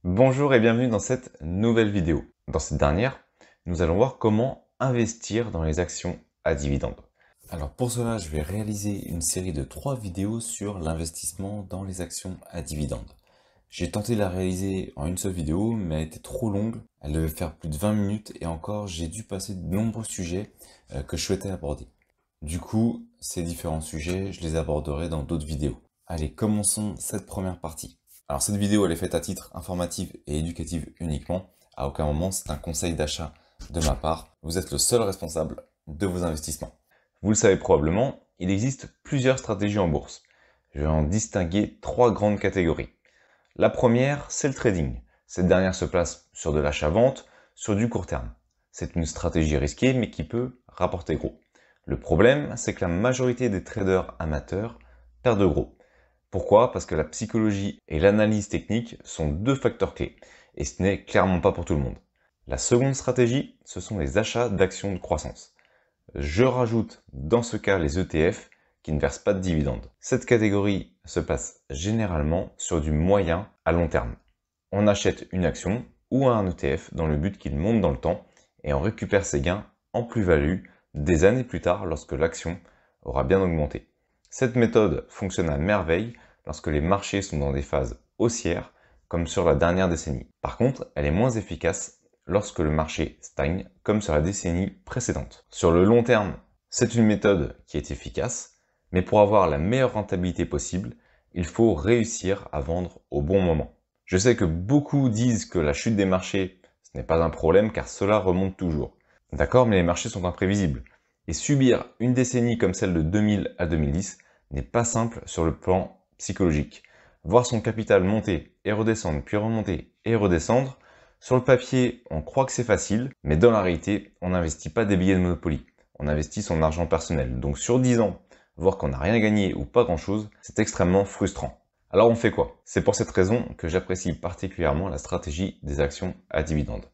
Bonjour et bienvenue dans cette nouvelle vidéo. Dans cette dernière, nous allons voir comment investir dans les actions à dividendes. Alors pour cela, je vais réaliser une série de 3 vidéos sur l'investissement dans les actions à dividendes. J'ai tenté de la réaliser en une seule vidéo, mais elle était trop longue. Elle devait faire plus de 20 minutes et encore, j'ai dû passer de nombreux sujets que je souhaitais aborder. Du coup, ces différents sujets, je les aborderai dans d'autres vidéos. Allez, commençons cette première partie. Alors cette vidéo, elle est faite à titre informatif et éducatif uniquement. À aucun moment, c'est un conseil d'achat de ma part. Vous êtes le seul responsable de vos investissements. Vous le savez probablement, il existe plusieurs stratégies en bourse. Je vais en distinguer 3 grandes catégories. La première, c'est le trading. Cette dernière se place sur de l'achat-vente, sur du court terme. C'est une stratégie risquée mais qui peut rapporter gros. Le problème, c'est que la majorité des traders amateurs perdent gros. Pourquoi? Parce que la psychologie et l'analyse technique sont 2 facteurs clés, et ce n'est clairement pas pour tout le monde. La seconde stratégie, ce sont les achats d'actions de croissance. Je rajoute dans ce cas les ETF qui ne versent pas de dividendes. Cette catégorie se passe généralement sur du moyen à long terme. On achète une action ou un ETF dans le but qu'il monte dans le temps et on récupère ses gains en plus-value des années plus tard lorsque l'action aura bien augmenté. Cette méthode fonctionne à merveille lorsque les marchés sont dans des phases haussières comme sur la dernière décennie. Par contre, elle est moins efficace lorsque le marché stagne, comme sur la décennie précédente. Sur le long terme, c'est une méthode qui est efficace, mais pour avoir la meilleure rentabilité possible, il faut réussir à vendre au bon moment. Je sais que beaucoup disent que la chute des marchés, ce n'est pas un problème car cela remonte toujours. D'accord, mais les marchés sont imprévisibles. Et subir une décennie comme celle de 2000 à 2010 n'est pas simple sur le plan psychologique. Voir son capital monter et redescendre, puis remonter et redescendre, sur le papier, on croit que c'est facile, mais dans la réalité, on n'investit pas des billets de Monopoly. On investit son argent personnel. Donc sur 10 ans, voir qu'on n'a rien gagné ou pas grand-chose, c'est extrêmement frustrant. Alors on fait quoi? C'est pour cette raison que j'apprécie particulièrement la stratégie des actions à dividendes.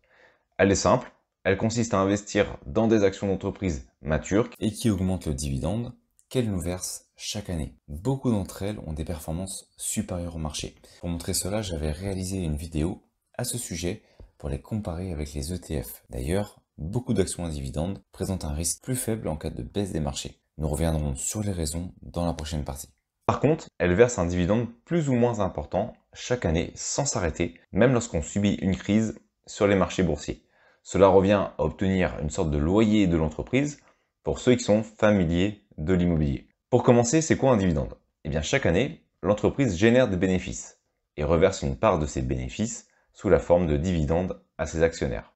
Elle est simple, elle consiste à investir dans des actions d'entreprise matures Et qui augmentent le dividende qu'elles nous versent chaque année. Beaucoup d'entre elles ont des performances supérieures au marché. Pour montrer cela, j'avais réalisé une vidéo à ce sujet pour les comparer avec les ETF. D'ailleurs, beaucoup d'actions à dividendes présentent un risque plus faible en cas de baisse des marchés. Nous reviendrons sur les raisons dans la prochaine partie. Par contre, elle verse un dividende plus ou moins important chaque année sans s'arrêter, même lorsqu'on subit une crise sur les marchés boursiers. Cela revient à obtenir une sorte de loyer de l'entreprise pour ceux qui sont familiers de l'immobilier. Pour commencer, c'est quoi un dividende? Eh bien, chaque année, l'entreprise génère des bénéfices et reverse une part de ces bénéfices sous la forme de dividendes à ses actionnaires.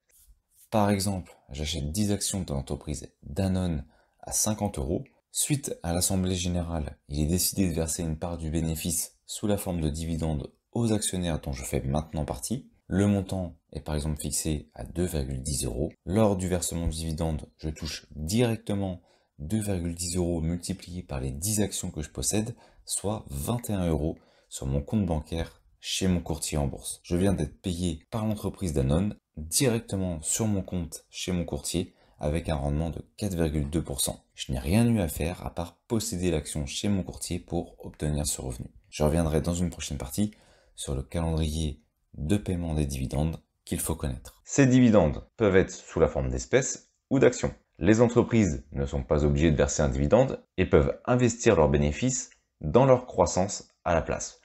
Par exemple, j'achète 10 actions de l'entreprise Danone à 50 euros. Suite à l'Assemblée Générale, il est décidé de verser une part du bénéfice sous la forme de dividendes aux actionnaires dont je fais maintenant partie. Le montant est par exemple fixé à 2,10 euros. Lors du versement du dividende, je touche directement 2,10 euros multiplié par les 10 actions que je possède, soit 21 euros sur mon compte bancaire chez mon courtier en bourse. Je viens d'être payé par l'entreprise Danone directement sur mon compte chez mon courtier avec un rendement de 4,2%. Je n'ai rien eu à faire à part posséder l'action chez mon courtier pour obtenir ce revenu. Je reviendrai dans une prochaine partie sur le calendrier de paiement des dividendes qu'il faut connaître. Ces dividendes peuvent être sous la forme d'espèces ou d'actions. Les entreprises ne sont pas obligées de verser un dividende et peuvent investir leurs bénéfices dans leur croissance à la place.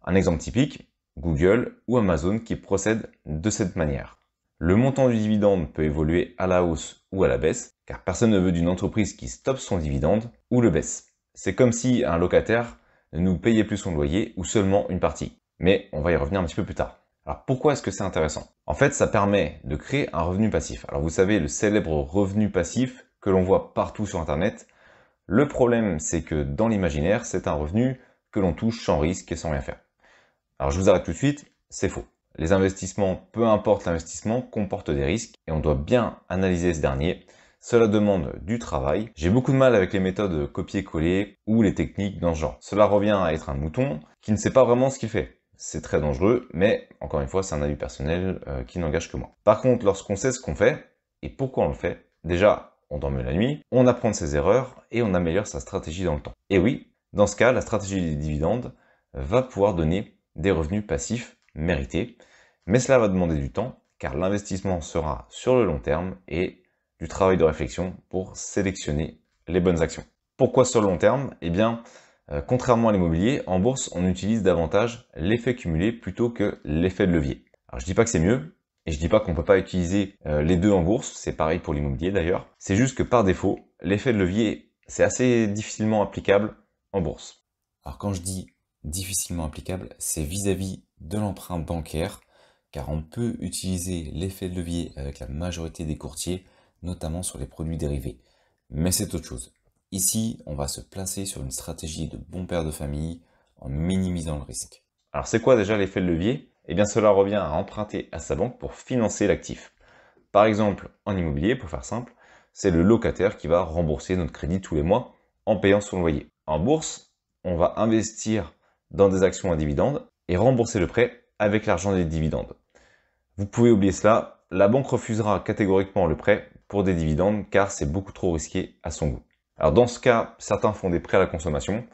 Un exemple typique, Google ou Amazon qui procèdent de cette manière. Le montant du dividende peut évoluer à la hausse ou à la baisse, car personne ne veut d'une entreprise qui stoppe son dividende ou le baisse. C'est comme si un locataire ne nous payait plus son loyer ou seulement une partie. Mais on va y revenir un petit peu plus tard. Alors pourquoi est-ce que c'est intéressant? En fait, ça permet de créer un revenu passif. Alors vous savez, le célèbre revenu passif que l'on voit partout sur Internet. Le problème, c'est que dans l'imaginaire, c'est un revenu que l'on touche sans risque et sans rien faire. Alors je vous arrête tout de suite, c'est faux. Les investissements, peu importe l'investissement, comportent des risques et on doit bien analyser ce dernier. Cela demande du travail. J'ai beaucoup de mal avec les méthodes copier-coller ou les techniques dans ce genre. Cela revient à être un mouton qui ne sait pas vraiment ce qu'il fait. C'est très dangereux, mais encore une fois, c'est un avis personnel qui n'engage que moi. Par contre, lorsqu'on sait ce qu'on fait et pourquoi on le fait, déjà, on dorme la nuit, on apprend de ses erreurs et on améliore sa stratégie dans le temps. Et oui, dans ce cas, la stratégie des dividendes va pouvoir donner des revenus passifs mérités. Mais cela va demander du temps, car l'investissement sera sur le long terme et du travail de réflexion pour sélectionner les bonnes actions. Pourquoi sur le long terme? Eh bien, contrairement à l'immobilier, en bourse, on utilise davantage l'effet cumulé plutôt que l'effet de levier. Alors je dis pas que c'est mieux, et je dis pas qu'on peut pas utiliser les deux en bourse, c'est pareil pour l'immobilier d'ailleurs. C'est juste que par défaut, l'effet de levier, c'est assez difficilement applicable en bourse. Alors quand je dis difficilement applicable, c'est vis-à-vis de l'emprunt bancaire, car on peut utiliser l'effet de levier avec la majorité des courtiers, notamment sur les produits dérivés. Mais c'est autre chose. Ici, on va se placer sur une stratégie de bon père de famille en minimisant le risque. Alors c'est quoi déjà l'effet de levier? Eh bien cela revient à emprunter à sa banque pour financer l'actif. Par exemple, en immobilier, pour faire simple, c'est le locataire qui va rembourser notre crédit tous les mois en payant son loyer. En bourse, on va investir dans des actions à dividendes et rembourser le prêt avec l'argent des dividendes. Vous pouvez oublier cela, la banque refusera catégoriquement le prêt pour des dividendes car c'est beaucoup trop risqué à son goût. Alors dans ce cas, certains font des prêts à la consommation,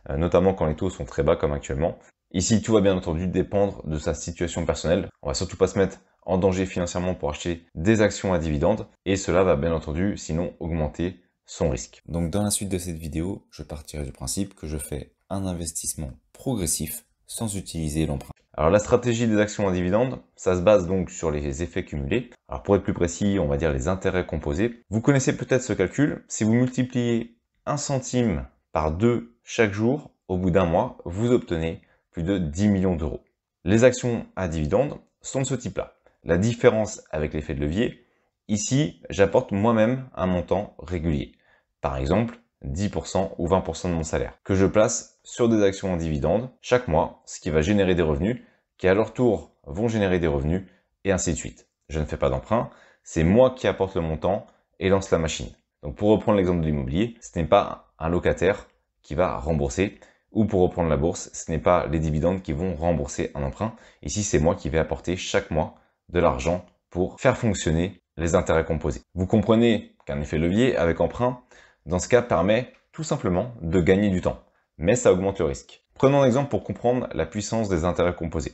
notamment quand les taux sont très bas comme actuellement. Ici, tout va bien entendu dépendre de sa situation personnelle. On va surtout pas se mettre en danger financièrement pour acheter des actions à dividendes et cela va bien entendu sinon augmenter son risque. Donc dans la suite de cette vidéo, je partirai du principe que je fais un investissement progressif sans utiliser l'emprunt. Alors la stratégie des actions à dividendes, ça se base donc sur les effets cumulés. Alors pour être plus précis, on va dire les intérêts composés. Vous connaissez peut-être ce calcul. Si vous multipliez 1 centime par 2 chaque jour, au bout d'un mois, vous obtenez plus de 10 millions d'euros. Les actions à dividendes sont de ce type-là. La différence avec l'effet de levier, ici, j'apporte moi-même un montant régulier. Par exemple, 10% ou 20% de mon salaire, que je place sur des actions en dividendes chaque mois, ce qui va générer des revenus, qui à leur tour vont générer des revenus, et ainsi de suite. Je ne fais pas d'emprunt, c'est moi qui apporte le montant et lance la machine. Donc pour reprendre l'exemple de l'immobilier, ce n'est pas un locataire qui va rembourser, ou pour reprendre la bourse, ce n'est pas les dividendes qui vont rembourser un emprunt. Ici, c'est moi qui vais apporter chaque mois de l'argent pour faire fonctionner les intérêts composés. Vous comprenez qu'un effet levier avec emprunt, dans ce cas, permet tout simplement de gagner du temps, mais ça augmente le risque. Prenons un exemple pour comprendre la puissance des intérêts composés.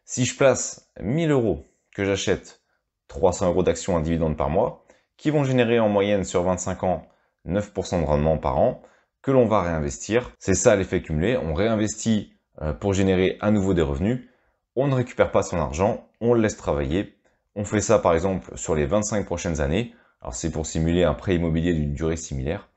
Si je place 1000 euros, que j'achète 300 euros d'actions à dividendes par mois, qui vont générer en moyenne sur 25 ans 9% de rendement par an, que l'on va réinvestir. C'est ça l'effet cumulé, on réinvestit pour générer à nouveau des revenus, on ne récupère pas son argent, on le laisse travailler. On fait ça par exemple sur les 25 prochaines années, alors c'est pour simuler un prêt immobilier d'une durée similaire.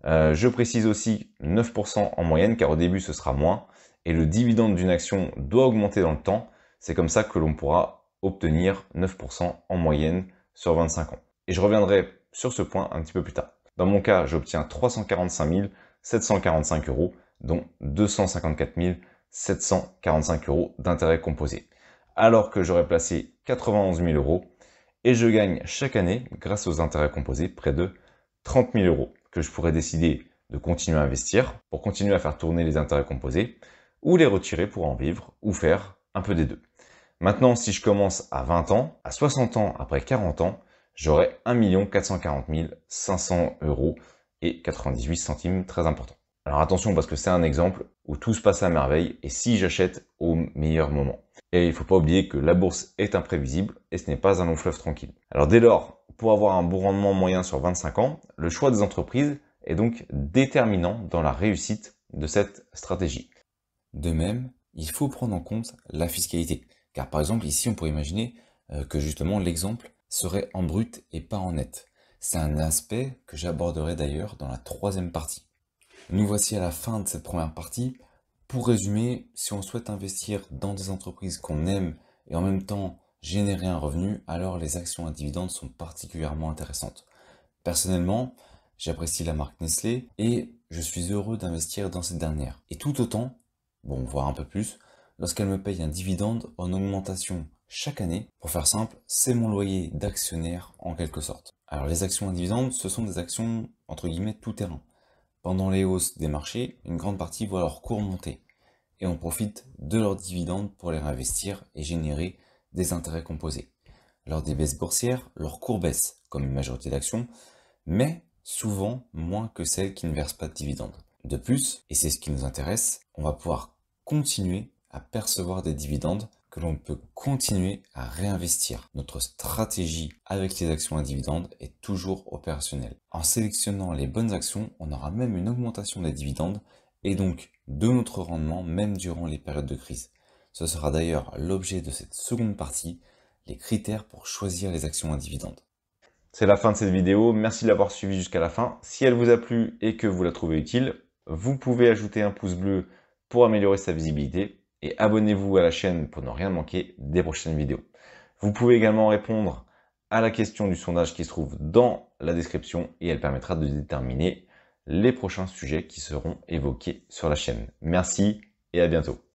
Je précise aussi 9% en moyenne, car au début ce sera moins, et le dividende d'une action doit augmenter dans le temps. C'est comme ça que l'on pourra obtenir 9% en moyenne sur 25 ans. Et je reviendrai sur ce point un petit peu plus tard. Dans mon cas, j'obtiens 345 745 euros, dont 254 745 euros d'intérêts composés, alors que j'aurais placé 91 000 euros, et je gagne chaque année, grâce aux intérêts composés, près de 30 000 euros, que je pourrais décider de continuer à investir, pour continuer à faire tourner les intérêts composés, ou les retirer pour en vivre, ou faire un peu des deux. Maintenant, si je commence à 20 ans, à 60 ans, après 40 ans, j'aurai 1 440 500 euros et 98 centimes, très important. Alors attention, parce que c'est un exemple où tout se passe à merveille, et si j'achète au meilleur moment. Et il ne faut pas oublier que la bourse est imprévisible, et ce n'est pas un long fleuve tranquille. Alors dès lors, pour avoir un bon rendement moyen sur 25 ans, le choix des entreprises est donc déterminant dans la réussite de cette stratégie. De même, il faut prendre en compte la fiscalité. Car par exemple, ici, on pourrait imaginer que justement l'exemple serait en brut et pas en net. C'est un aspect que j'aborderai d'ailleurs dans la troisième partie. Nous voici à la fin de cette première partie. Pour résumer, si on souhaite investir dans des entreprises qu'on aime et en même temps générer un revenu, alors les actions à dividendes sont particulièrement intéressantes. Personnellement, j'apprécie la marque Nestlé et je suis heureux d'investir dans cette dernière. Et tout autant, voire un peu plus, lorsqu'elle me paye un dividende en augmentation chaque année. Pour faire simple, c'est mon loyer d'actionnaire en quelque sorte. Alors les actions à dividendes, ce sont des actions entre guillemets tout terrain. Pendant les hausses des marchés, une grande partie voit leur cours monter. Et on profite de leurs dividendes pour les réinvestir et générer des intérêts composés. Lors des baisses boursières, leur cours baisse, comme une majorité d'actions, mais souvent moins que celles qui ne versent pas de dividendes. De plus, et c'est ce qui nous intéresse, on va pouvoir continuer à percevoir des dividendes que que l'on peut continuer à réinvestir. Notre stratégie avec les actions à dividendes est toujours opérationnelle. En sélectionnant les bonnes actions, on aura même une augmentation des dividendes et donc de notre rendement même durant les périodes de crise. Ce sera d'ailleurs l'objet de cette seconde partie, les critères pour choisir les actions à dividendes. C'est la fin de cette vidéo, merci de l'avoir suivi jusqu'à la fin. Si elle vous a plu et que vous la trouvez utile, vous pouvez ajouter un pouce bleu pour améliorer sa visibilité et abonnez-vous à la chaîne pour ne rien manquer des prochaines vidéos. Vous pouvez également répondre à la question du sondage qui se trouve dans la description et elle permettra de déterminer les prochains sujets qui seront évoqués sur la chaîne. Merci et à bientôt.